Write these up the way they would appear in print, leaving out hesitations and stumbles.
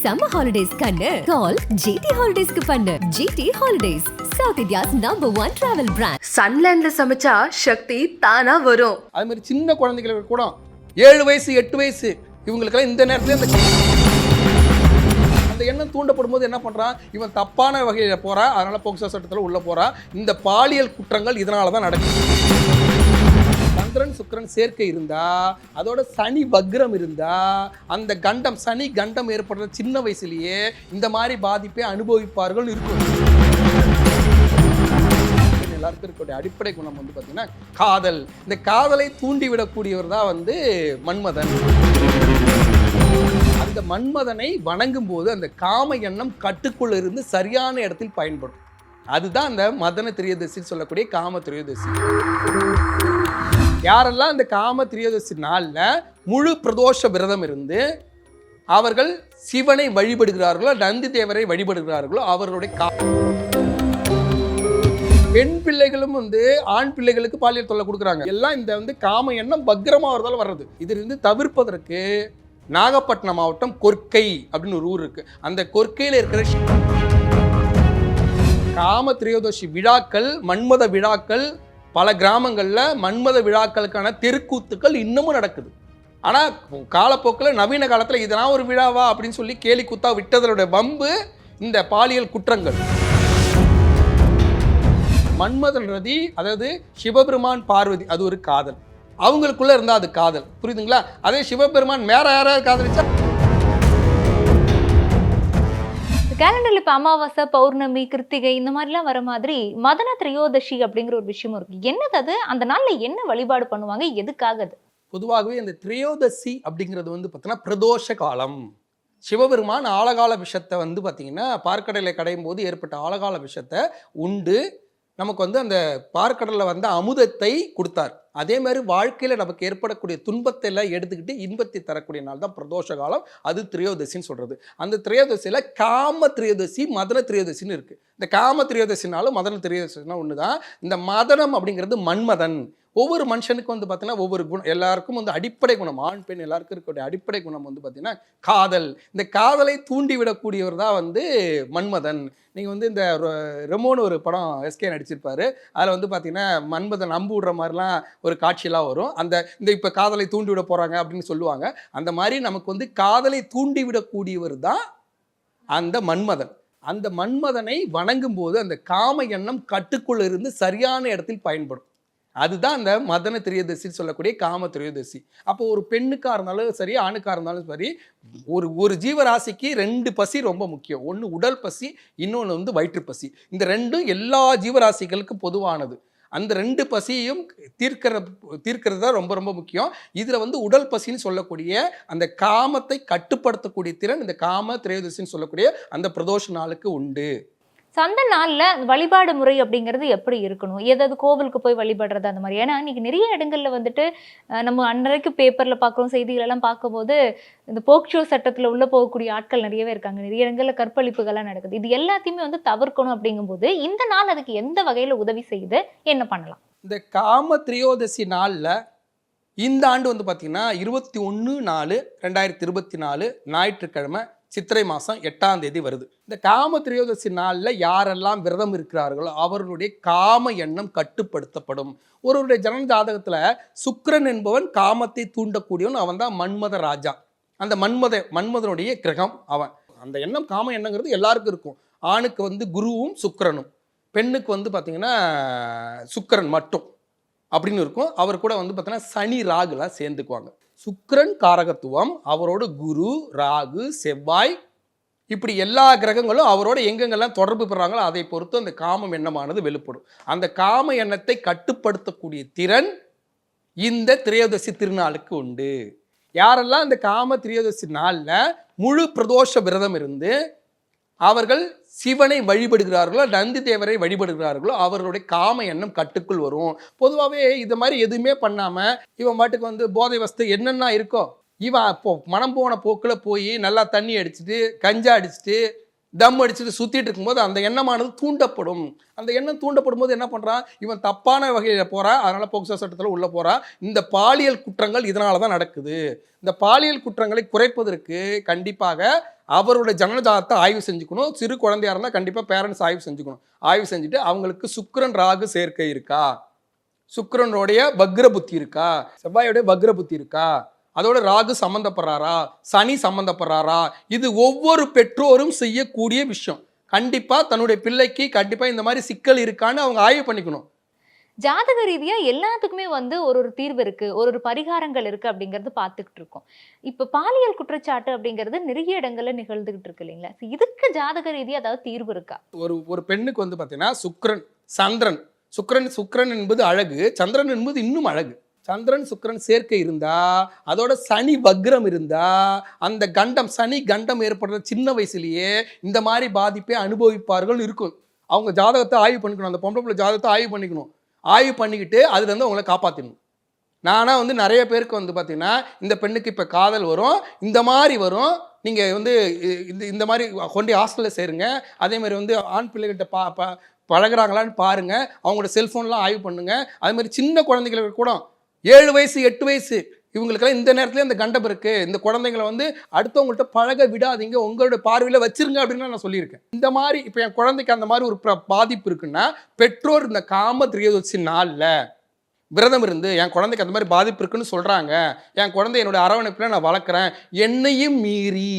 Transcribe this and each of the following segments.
summer holidays kannu call GT Holidays ku pannu. GT Holidays, South India's #1 travel brand. சன்லேண்ட்ல சமைச்சா சக்தி தானா வரும். அது மாதிரி சின்ன குழந்தைகளுக்கு கூட 7 வயசு 8 வயசு இவங்களுக்கெல்லாம் இந்த நேரத்துல அந்த எண்ணம் தூண்டப்படும் போது என்ன பண்றான், இவன் தப்பான வகையில போறான், அதனால போக்சோ சட்டத்தில் உள்ள போறான். இந்த பாலியல் குற்றங்கள் இதனால தான் நடக்குது. சந்திரன் சுக்கிரன் சேர்க்கை இருந்தா, அதோட சனி வக்ரம் இருந்தா, அந்த கண்டம் சனி கண்டம் ஏற்படுற சின்ன வயசுலயே இந்த மாதிரி பாதிப்பை அனுபவிப்பார்கள் இருக்கும். எல்லாருக்கும் இருக்கக்கூடிய அடிப்படை குணம் வந்து பார்த்தீங்கன்னா காதல். இந்த காதலை தூண்டிவிடக்கூடியவர் தான் வந்து மன்மதன். அந்த மன்மதனை வணங்கும் போது அந்த காம எண்ணம் கட்டுக்குள்ள இருந்து சரியான இடத்தில் பயன்படும். அதுதான் அந்த மதன திரியதசி சொல்லக்கூடிய காம திரியதசி. யாரெல்லாம் அந்த காம திரியதசி நாளில் முழு பிரதோஷ விரதம் இருந்து அவர்கள் சிவனை வழிபடுகிறார்களோ, நந்தி தேவரை வழிபடுகிறார்களோ, அவர்களுடைய பெண் பிள்ளைகளும் வந்து ஆண் பிள்ளைகளுக்கு பாலியல் தொல்லை கொடுக்குறாங்க. எல்லாம் இந்த வந்து காம எண்ணம் பத்திரமா வரதால வர்றது. இதிலிருந்து தவிர்ப்பதற்கு நாகப்பட்டினம் மாவட்டம் கொர்க்கை அப்படின்னு ஒரு ஊர் இருக்கு. அந்த கொர்க்கையில் இருக்கிற காம திரியோதசி விழாக்கள், மன்மத விழாக்கள், பல கிராமங்களில் மன்மத விழாக்களுக்கான தெருக்கூத்துக்கள் இன்னமும் நடக்குது. ஆனால் காலப்போக்கில் நவீன காலத்தில் இதெல்லாம் ஒரு விழாவா அப்படின்னு சொல்லி கேலி கூத்தா விட்டதனுடைய வம்பு இந்த பாலியல் குற்றங்கள். மன்மதன் ரதி, அதாவது சிவபெருமான் பார்வதி, அது ஒரு காதல். அவங்களுக்குள்ள இருந்தால் அது காதல், புரியுதுங்களா? அதே சிவபெருமான் வேற யாராவது காதலிச்சா கேலண்டர்ல இப்போ அமாவாசை, பௌர்ணமி, கிருத்திகை இந்த மாதிரிலாம் வர மாதிரி மதன திரையோதசி அப்படிங்கிற ஒரு விஷயமும் இருக்கு. என்னது அது? அந்த நாளில் என்ன வழிபாடு பண்ணுவாங்க, எதுக்காக அது? பொதுவாகவே அந்த திரையோதசி அப்படிங்கிறது வந்து பார்த்தீங்கன்னா பிரதோஷ காலம். சிவபெருமான் ஆழகால விஷத்தை வந்து பார்த்தீங்கன்னா பார்க்கடலை கடையும் போது ஏற்பட்ட ஆழகால விஷத்தை உண்டு நமக்கு வந்து அந்த பார்க்கடலில் வந்து அமுதத்தை கொடுத்தார். அதே மாதிரி வாழ்க்கையில் நமக்கு ஏற்படக்கூடிய துன்பத்தை எல்லாம் எடுத்துக்கிட்டு இன்பத்தை தரக்கூடிய நாள் தான் பிரதோஷ காலம். அது திரையோதசின்னு சொல்கிறது. அந்த திரையோதசியில் காம திரையோதசி, மதன திரையோதசின்னு இருக்குது. இந்த காம திரையோதசினாலும் மதன திரையோதசினா ஒன்று தான். இந்த மதனம் அப்படிங்கிறது மன்மதன். ஒவ்வொரு மனுஷனுக்கும் வந்து பார்த்தீங்கன்னா ஒவ்வொரு குணம், எல்லாருக்கும் வந்து அடிப்படை குணம், ஆண் பெண் எல்லாருக்கும் இருக்கக்கூடிய அடிப்படை குணம் வந்து பார்த்தீங்கன்னா காதல். இந்த காதலை தூண்டிவிடக்கூடியவர் தான் வந்து மன்மதன். நீங்கள் வந்து இந்த ரெமோன்னு ஒரு படம் எஸ்கே நடிச்சிருப்பாரு. அதில் வந்து பார்த்தீங்கன்னா மன்மதன் நம்பு விடுற மாதிரிலாம் ஒரு காட்சியெல்லாம் வரும். இந்த இப்போ காதலை தூண்டிவிட போகிறாங்க அப்படின்னு சொல்லுவாங்க. அந்த மாதிரி நமக்கு வந்து காதலை தூண்டிவிடக்கூடியவர் தான் அந்த மன்மதன். அந்த மன்மதனை வணங்கும் போது அந்த காம எண்ணம் கட்டுக்குள்ள இருந்து சரியான இடத்தில் பயன்படும். அதுதான் அந்த மதன திரையோதசி சொல்லக்கூடிய காம திரையோதசி. அப்போ ஒரு பெண்ணுக்காக இருந்தாலும் சரி, ஆணுக்காக இருந்தாலும் சரி, ஒரு ஜீவராசிக்கு 2 பசி ரொம்ப முக்கியம். ஒன்று உடல் பசி, இன்னொன்று வந்து வயிற்று பசி. இந்த ரெண்டும் எல்லா ஜீவராசிகளுக்கும் பொதுவானது. அந்த 2 பசியையும் தீர்க்கிறது தான் ரொம்ப ரொம்ப முக்கியம். இதில் வந்து உடல் பசின்னு சொல்லக்கூடிய அந்த காமத்தை கட்டுப்படுத்தக்கூடிய திறன் இந்த காம திரையோதசின்னு சொல்லக்கூடிய அந்த பிரதோஷ நாளுக்கு உண்டு. அந்த நாளில் வழிபாடு முறை அப்படிங்கிறது எப்படி இருக்கணும்? ஏதாவது கோவிலுக்கு போய் வழிபடுறது அந்த மாதிரி? ஏன்னா இன்னைக்கு நிறைய இடங்கள்ல வந்துட்டு நம்ம அன்றைக்கு பேப்பரில் பார்க்குறோம், செய்திகளெல்லாம் பார்க்கும்போது இந்த போக்சோ சட்டத்தில் உள்ள போகக்கூடிய ஆட்கள் நிறையவே இருக்காங்க. நிறைய இடங்களில் கற்பழிப்புகள்லாம் நடக்குது. இது எல்லாத்தையுமே வந்து தவிர்க்கணும். அப்படிங்கும்போது இந்த நாள் அதுக்கு எந்த வகையில் உதவி செய்யுது, என்ன பண்ணலாம்? இந்த காம திரையோதசி நாளில் இந்த ஆண்டு வந்து பார்த்தீங்கன்னா 21/4/2024 ஞாயிற்றுக்கிழமை சித்திரை மாதம் 8ஆம் தேதி வருது. இந்த காம திரையோதசி நாளில் யாரெல்லாம் விரதம் இருக்கிறார்களோ அவர்களுடைய காம எண்ணம் கட்டுப்படுத்தப்படும். ஒருவருடைய ஜனன ஜாதகத்தில் சுக்கிரன் என்பவன் காமத்தை தூண்டக்கூடியவன். அவன் தான் மன்மத ராஜா. அந்த மன்மதனுடைய கிரகம் அவன். அந்த எண்ணம் காம எண்ணங்கிறது எல்லாருக்கும் இருக்கும். ஆணுக்கு வந்து குருவும் சுக்கிரனும், பெண்ணுக்கு வந்து பார்த்திங்கன்னா சுக்கிரன் மட்டும் அப்படின்னு இருக்கும். அவர் கூட வந்து பார்த்தீங்கன்னா சனி ராகுலாம் சேர்ந்துக்குவாங்க. சுக்கிரன் காரகத்துவம், அவரோட குரு, ராகு, செவ்வாய், இப்படி எல்லா கிரகங்களும் அவரோட எங்கெங்கெல்லாம் தொடர்பு பெறாங்களோ அதை பொறுத்து அந்த காமம் எண்ணமானது வெளிப்படும். அந்த காம எண்ணத்தை கட்டுப்படுத்தக்கூடிய திறன் இந்த திரையோதசி திருநாளுக்கு உண்டு. யாரெல்லாம் இந்த காம திரையோதசி நாளில் முழு பிரதோஷ விரதம் இருந்து அவர்கள் சிவனை வழிபடுகிறார்களோ, நந்தி தேவரை வழிபடுகிறார்களோ, அவர்களுடைய காம எண்ணம் கட்டுக்குள் வரும். பொதுவாகவே இது மாதிரி எதுவுமே பண்ணாமல் இவன் பாட்டுக்கு வந்து போதை வஸ்து என்னென்ன இருக்கோ இவன் அப்போ மனம் போன போக்கில் போய் நல்லா தண்ணி அடிச்சுட்டு, கஞ்சா அடிச்சுட்டு, தம் அடிச்சுட்டு சுற்றிட்டு இருக்கும்போது அந்த எண்ணமானது தூண்டப்படும். அந்த எண்ணம் தூண்டப்படும் போது என்ன பண்ணுறான், இவன் தப்பான வகையில் போகிறான், அதனால் போக்சோ சட்டத்தில் உள்ளே போகிறான். இந்த பாலியல் குற்றங்கள் இதனால தான் நடக்குது. இந்த பாலியல் குற்றங்களை குறைப்பதற்கு கண்டிப்பாக அவரோட ஜனனஜாதத்தை ஆய்வு செஞ்சுக்கணும். சிறு குழந்தையா இருந்தால் கண்டிப்பாக பேரண்ட்ஸ் ஆய்வு செஞ்சுக்கணும். ஆய்வு செஞ்சுட்டு அவங்களுக்கு சுக்கிரன் ராகு சேர்க்கை இருக்கா, சுக்கிரனுடைய வக்ர புத்தி இருக்கா, செவ்வாயோடைய வக்ர புத்தி இருக்கா, அதோட ராகு சம்மந்தப்படுறாரா, சனி சம்மந்தப்படுறாரா, இது ஒவ்வொரு பெற்றோரும் செய்யக்கூடிய விஷயம். கண்டிப்பா தன்னுடைய பிள்ளைக்கு கண்டிப்பா இந்த மாதிரி சிக்கல் இருக்கான்னு அவங்க ஆய்வு பண்ணிக்கணும். ஜாதக ரீதியா எல்லாத்துக்குமே வந்து ஒரு ஒரு தீர்வு இருக்கு, ஒரு ஒரு பரிகாரங்கள் இருக்கு அப்படிங்கறது பார்த்துக்கிட்டு இருக்கோம். இப்ப பாலியல் குற்றச்சாட்டு அப்படிங்கிறது நிறைய இடங்கள்ல நிகழ்ந்துகிட்டு இருக்கு இல்லைங்களா? இதுக்கு ஜாதக ரீதியா ஏதாவது தீர்வு இருக்கா? ஒரு பெண்ணுக்கு வந்து பாத்தீங்கன்னா சுக்கிரன் சந்திரன், சுக்கிரன் என்பது அழகு, சந்திரன் என்பது இன்னும் அழகு. சந்திரன் சுக்கிரன் சேர்க்கை இருந்தா, அதோட சனி வக்ரம் இருந்தா, அந்த கண்டம் சனி கண்டம் ஏற்படுற சின்ன வயசுலயே இந்த மாதிரி பாதிப்பை அனுபவிப்பார்கள் இருக்கும். அவங்க ஜாதகத்தை ஆய்வு பண்ணிக்கணும். அந்த பொம்பளை பிள்ளை ஜாதகத்தை ஆய்வு பண்ணிக்கணும். ஆய்வு பண்ணிக்கிட்டு அதுல இருந்து அவங்கள காப்பாற்றணும். நானா வந்து நிறைய பேருக்கு வந்து பார்த்தீங்கன்னா, இந்த பெண்ணுக்கு இப்போ காதல் வரும், இந்த மாதிரி வரும், நீங்கள் வந்து இந்த மாதிரி கொண்டு ஹாஸ்டலில் சேருங்க, அதே மாதிரி வந்து ஆண் பிள்ளைகிட்ட பழகுறாங்களான்னு பாருங்க, அவங்களோட செல்ஃபோன்லாம் ஆய்வு பண்ணுங்க. அதே மாதிரி சின்ன குழந்தைங்களுக்கு கூட 7 வயசு 8 வயசு இவங்களுக்கெல்லாம் இந்த நேரத்துல இந்த கண்டம் இருக்கு, இந்த குழந்தைங்களை வந்து அடுத்தவங்கள்ட்ட பழக விடாதீங்க, உங்களோட பார்வையில் வச்சிருங்க அப்படின்னு நான் சொல்லியிருக்கேன். இந்த மாதிரி இப்போ என் குழந்தைக்கு அந்த மாதிரி ஒரு பாதிப்பு இருக்குன்னா, பெற்றோர் இந்த காம திரியோதசி நாளில் விரதம் இருந்து என் குழந்தைக்கு அந்த மாதிரி பாதிப்பு இருக்குன்னு சொல்றாங்க, என் குழந்தை என்னோட அரவணைப்பில் நான் வளர்க்குறேன், என்னையும் மீறி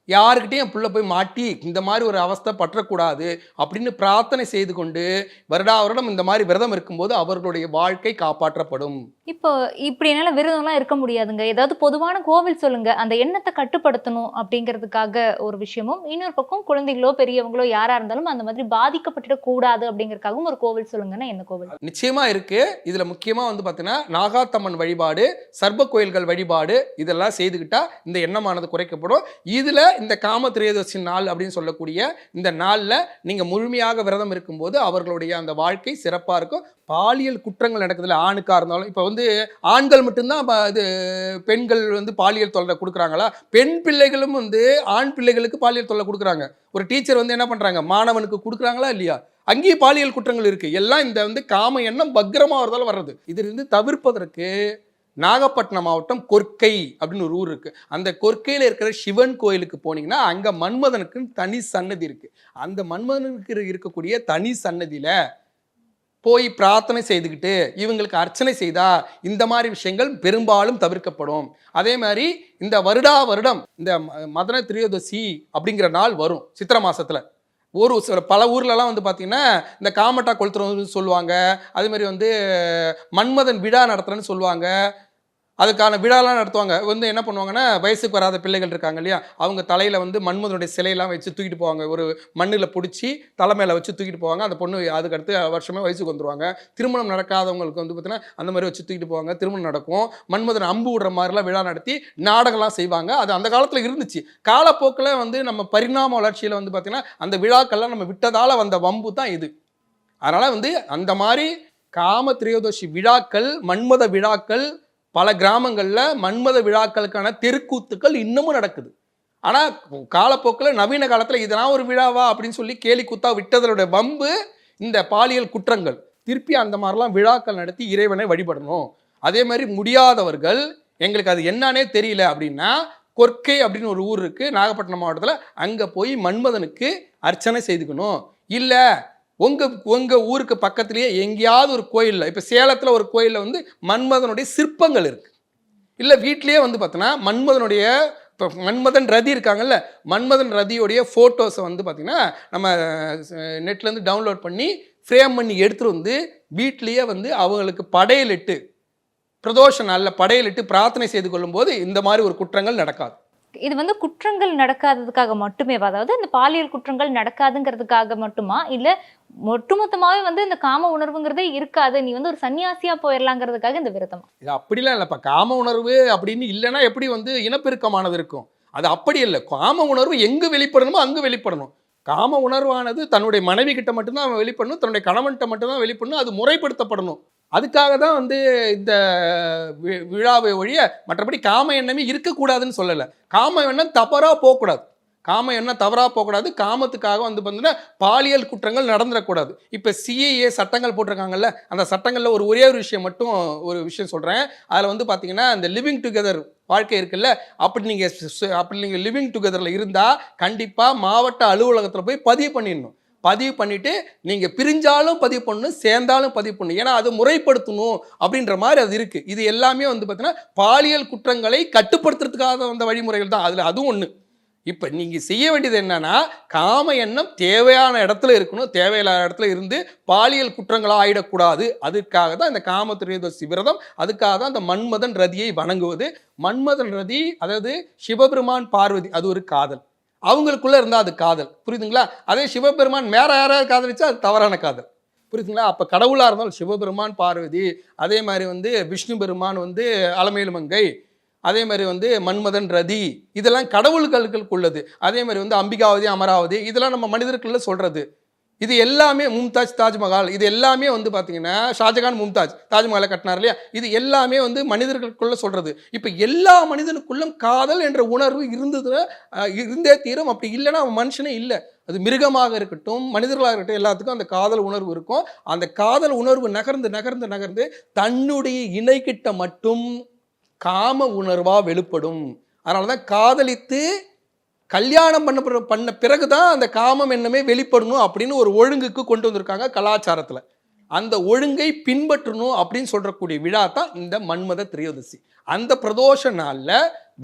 யாருக்கிட்டையும் என் பிள்ளை போய் மாட்டி இந்த மாதிரி ஒரு அவஸ்தை பற்றக்கூடாது அப்படின்னு பிரார்த்தனை செய்து கொண்டு வருடம் இந்த மாதிரி விரதம் இருக்கும்போது அவர்களுடைய வாழ்க்கை காப்பாற்றப்படும். இப்போ இப்படி என்னால விரதம்லாம் இருக்க முடியாதுங்க, ஏதாவது பொதுவான கோவில் சொல்லுங்க, அந்த எண்ணத்தை கட்டுப்படுத்தணும் அப்படிங்கிறதுக்காக ஒரு விஷயமும், இன்னொரு பக்கம் குழந்தைகளோ பெரியவங்களோ யாரா இருந்தாலும் அந்த மாதிரி பாதிக்கப்பட்டுடக் கூடாது அப்படிங்கிறதுக்காகவும் ஒரு கோவில் சொல்லுங்கன்னா என்ன கோவில்? நிச்சயமா இருக்கு. இதுல முக்கியமா வந்து பாத்தீங்கன்னா நாகாத்தம்மன் வழிபாடு, சர்ப கோயில்கள் வழிபாடு இதெல்லாம் செய்துக்கிட்டா இந்த எண்ணமானது குறைக்கப்படும். இதுல இந்த காம திரியோதசி நாள் அப்படின்னு சொல்லக்கூடிய இந்த நாள்ல நீங்க முழுமையாக விரதம் இருக்கும்போது அவர்களுடைய அந்த வாழ்க்கை சிறப்பா இருக்கும். பாலியல் குற்றங்கள் நடக்குதுல, ஆணுக்கா இருந்தாலும் இப்போ வந்து ஆண்கள் மட்டும்தான் இது பெண்கள் வந்து பாலியல் தொல்லை கொடுக்குறாங்களா, பெண் பிள்ளைகளும் வந்து ஆண் பிள்ளைகளுக்கு பாலியல் தொல்லை கொடுக்குறாங்க. ஒரு டீச்சர் வந்து என்ன பண்றாங்க, மாணவனுக்கு கொடுக்குறாங்களா இல்லையா, அங்கேயும் பாலியல் குற்றங்கள் இருக்கு. எல்லாம் இந்த வந்து காம எண்ணம் பத்திரமா வரதால வர்றது. இதிலிருந்து தவிர்ப்பதற்கு நாகப்பட்டினம் மாவட்டம் கொர்க்கை அப்படின்னு ஒரு ஊர் இருக்கு. அந்த கொர்க்கையில் இருக்கிற சிவன் கோயிலுக்கு போனீங்கன்னா அங்க மன்மதனுக்கு தனி சன்னதி இருக்கு. அந்த மன்மதனுக்கு இருக்கக்கூடிய தனி சன்னதியில போய் பிரார்த்தனை செய்துக்கிட்டு இவங்களுக்கு அர்ச்சனை செய்தா இந்த மாதிரி விஷயங்கள் பெரும்பாலும் தவிர்க்கப்படும். அதே மாதிரி இந்த வருடம் இந்த மதன திரியோதசி அப்படிங்கிற நாள் வரும் சித்திரை மாசத்துல. பல ஊர்லலாம் வந்து பார்த்தீங்கன்னா இந்த காமட்டா கொளுத்துறதுன்னு சொல்லுவாங்க, அதே மாதிரி வந்து மன்மதன் விழா நடத்துறேன்னு சொல்லுவாங்க. அதுக்கான விழாலாம் நடத்துவாங்க. வந்து என்ன பண்ணுவாங்கன்னா, வயசுக்கு வராத பிள்ளைகள் இருக்காங்க இல்லையா, அவங்க தலையில் வந்து மன்மதனுடைய சிலையெல்லாம் வச்சு தூக்கிட்டு போவாங்க. ஒரு மண்ணில் பிடிச்சி தலை மேலே வச்சு தூக்கிட்டு போவாங்க. அந்த பொண்ணு அதுக்கு அடுத்து வருஷமே வயசுக்கு வந்துடுவாங்க. திருமணம் நடக்காதவங்களுக்கு வந்து பார்த்தீங்கன்னா அந்த மாதிரி வச்சு தூக்கிட்டு போவாங்க, திருமணம் நடக்கும். மன்மதன் அம்பு விடுற மாதிரிலாம் விழா நடத்தி நாடகம்லாம் செய்வாங்க. அது அந்த காலத்தில் இருந்துச்சு. காலப்போக்கில் வந்து நம்ம பரிணாம வளர்ச்சியில் வந்து பார்த்தீங்கன்னா அந்த விழாக்கள்லாம் நம்ம விட்டதால் வந்த வம்பு தான் இது. அதனால் வந்து அந்த மாதிரி காம திரியோதசி விழாக்கள், மன்மத விழாக்கள், பல கிராமங்களில் மன்மத விழாக்களுக்கான தெருக்கூத்துக்கள் இன்னமும் நடக்குது. ஆனால் காலப்போக்கில் நவீன காலத்தில் இதெல்லாம் ஒரு விழாவா அப்படின்னு சொல்லி கேலி கூத்தா விட்டதோட வம்பு இந்த பாலியல் குற்றங்கள். திருப்பி அந்த மாதிரிலாம் விழாக்கள் நடத்தி இறைவனை வழிபடணும். அதே மாதிரி முடியாதவர்கள் எங்களுக்கு அது என்னன்னே தெரியல அப்படின்னா கொர்க்கை அப்படின்னு ஒரு ஊர் இருக்குது நாகப்பட்டினம் மாவட்டத்தில், அங்கே போய் மன்மதனுக்கு அர்ச்சனை செய்துக்கணும். இல்லை உங்க ஊருக்கு பக்கத்துலேயே எங்கேயாவது ஒரு கோயிலில், இப்போ சேலத்தில் ஒரு கோயிலில் வந்து மன்மதனுடைய சிற்பங்கள் இருக்கு, இல்லை வீட்லேயே வந்து பார்த்தோன்னா மன்மதனுடைய இப்போ மன்மதன் ரதி இருக்காங்கல்ல, மன்மதன் ரதியோடைய ஃபோட்டோஸை வந்து பார்த்திங்கன்னா நம்ம நெட்லேருந்து டவுன்லோட் பண்ணி ஃப்ரேம் பண்ணி எடுத்துகிட்டு வந்து வீட்லேயே வந்து அவங்களுக்கு படையலிட்டு பிரதோஷ நாளில் படையலிட்டு பிரார்த்தனை செய்து கொள்ளும்போது இந்த மாதிரி ஒரு குற்றங்கள் நடக்காது. இது வந்து குற்றங்கள் நடக்காததுக்காக மட்டுமே, அதாவது இந்த பாலியல் குற்றங்கள் நடக்காதுங்கிறதுக்காக மட்டுமா, இல்ல ஒட்டுமொத்தமாவே வந்து இந்த காம உணர்வுங்கிறதே இருக்காது, நீ வந்து ஒரு சன்னியாசியா போயிடலாங்கிறதுக்காக இந்த விரதம்? இது அப்படிலாம் இல்லைப்பா. காம உணர்வு அப்படின்னு இல்லைன்னா எப்படி வந்து இனப்பெருக்கமானது இருக்கும்? அது அப்படி இல்லை. காம உணர்வு எங்கு வெளிப்படணுமோ அங்கு வெளிப்படணும். காம உணர்வானது தன்னுடைய மனைவி கிட்ட மட்டும்தான் அவன் வெளிப்படணும், தன்னுடைய கணவன்கிட்ட மட்டும்தான் வெளிப்படணும், அது முறைப்படுத்தப்படணும். அதுக்காக தான் வந்து இந்த விழாவை ஒழிய மற்றபடி காம எண்ணமே இருக்கக்கூடாதுன்னு சொல்லலை. காம எண்ணம் தவறாக போகக்கூடாது. காமம் என்ன தவறாக போகக்கூடாது, காமத்துக்காக வந்து பார்த்தீங்கன்னா பாலியல் குற்றங்கள் நடந்துடக்கூடாது. இப்போ சிஏஏ சட்டங்கள் போட்டிருக்காங்கல்ல, அந்த சட்டங்களில் ஒரே ஒரு விஷயம் மட்டும் ஒரு விஷயம் சொல்கிறேன். அதில் வந்து பார்த்தீங்கன்னா இந்த லிவிங் டுகெதர் வாழ்க்கை இருக்குல்ல, அப்படி நீங்கள் லிவிங் டுகெதரில் இருந்தால் கண்டிப்பாக மாவட்ட அலுவலகத்தில் போய் பதிவு பண்ணிடணும். பதிவு பண்ணிவிட்டு நீங்கள் பிரிஞ்சாலும் பதிவு பண்ணணும், சேர்ந்தாலும் பதிவு பண்ணணும். ஏன்னா அது முறைப்படுத்தணும் அப்படின்ற மாதிரி அது இருக்குது. இது எல்லாமே வந்து பார்த்தீங்கன்னா பாலியல் குற்றங்களை கட்டுப்படுத்துறதுக்காக வந்த வழிமுறைகள் தான். அதில் அதுவும் ஒன்று. இப்போ நீங்கள் செய்ய வேண்டியது என்னன்னா, காம எண்ணம் தேவையான இடத்துல இருக்கணும், தேவையில்லாத இடத்துல இருந்து பாலியல் குற்றங்களாக ஆயிடக்கூடாது. அதுக்காக தான் இந்த காம திரியோதசி விரதம். அதுக்காக தான் இந்த மன்மதன் ரதியை வணங்குவது. மன்மதன் ரதி அதாவது சிவபெருமான் பார்வதி, அது ஒரு காதல். அவங்களுக்குள்ள இருந்தால் அது காதல், புரியுதுங்களா? அதே சிவபெருமான் வேற யாராவது காதலிச்சா அது தவறான காதல், புரியுதுங்களா? அப்போ கடவுளாக இருந்தாலும் சிவபெருமான் பார்வதி, அதே மாதிரி வந்து விஷ்ணு பெருமான் வந்து அலமேலு மங்கை, அதே மாதிரி வந்து மன்மதன் ரதி, இதெல்லாம் கடவுள்களுக்கு உள்ளது. அதே மாதிரி வந்து அம்பிகாவதி, அமராவதி, இதெல்லாம் நம்ம மனிதர்களுக்குள்ள சொல்றது. இது எல்லாமே மும்தாஜ், தாஜ்மஹால், இது எல்லாமே வந்து பார்த்தீங்கன்னா ஷாஜகான் மும்தாஜ் தாஜ்மஹாலை கட்டினார் இல்லையா, இது எல்லாமே வந்து மனிதர்களுக்குள்ள சொல்றது. இப்போ எல்லா மனிதனுக்குள்ளும் காதல் என்ற உணர்வு இருந்தே தீரும். அப்படி இல்லைன்னா அவன் மனுஷனே இல்லை. அது மிருகமாக இருக்கட்டும், மனிதர்களாக இருக்கட்டும், எல்லாத்துக்கும் அந்த காதல் உணர்வு இருக்கும். அந்த காதல் உணர்வு நகர்ந்து நகர்ந்து நகர்ந்து தன்னுடைய இணைக்கிட்ட மட்டும் காம உணர்வா வெளிப்படும். அதனால தான் காதலித்து கல்யாணம் பண்ண பிறகுதான் அந்த காமம் என்னமே வெளிப்படணும் அப்படின்னு ஒரு ஒழுங்குக்கு கொண்டு வந்திருக்காங்க கலாச்சாரத்தில். அந்த ஒழுங்கை பின்பற்றணும் அப்படின்னு சொல்றக்கூடிய விழா தான் இந்த மன்மத திரியோதசி. அந்த பிரதோஷ நாளில்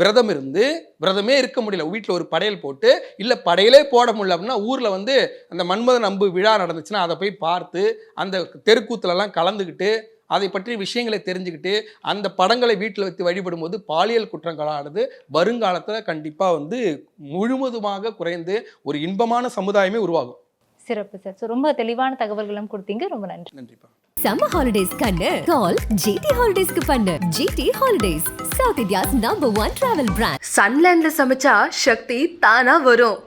விரதம் இருந்து, விரதமே இருக்க முடியல, வீட்டில் ஒரு படையல் போட்டு, இல்லை படையலே போட முடியல அப்படின்னா ஊரில் வந்து அந்த மன்மதன் அம்பு விழா நடந்துச்சுன்னா அதை போய் பார்த்து அந்த தெருக்கூத்துலலாம் கலந்துக்கிட்டு அதை பற்றி விஷயங்களை தெரிஞ்சுக்கிட்டு அந்த படங்களை வீட்டில் வைத்து வழிபடும் போது பாலியல் குற்றங்களானது வருங்காலத்தில் கண்டிப்பாக வந்து முழுவதுமாக குறைந்து ஒரு இன்பமான சமுதாயமே உருவாகும். சிறப்பு சார். ஸோ ரொம்ப தெளிவான தகவல்களும் கொடுத்தீங்க. ரொம்ப நன்றி. நன்றிப்பா. சம்மர் ஹாலிடேஸ் கண்ணு கால் ஜிடி ஹாலிடேஸ்க்கு பண்ணு. GT holidays, South India's number 1 travel brand. சன்லேண்ட்ல சமைச்சா சக்தி தானா வரும்.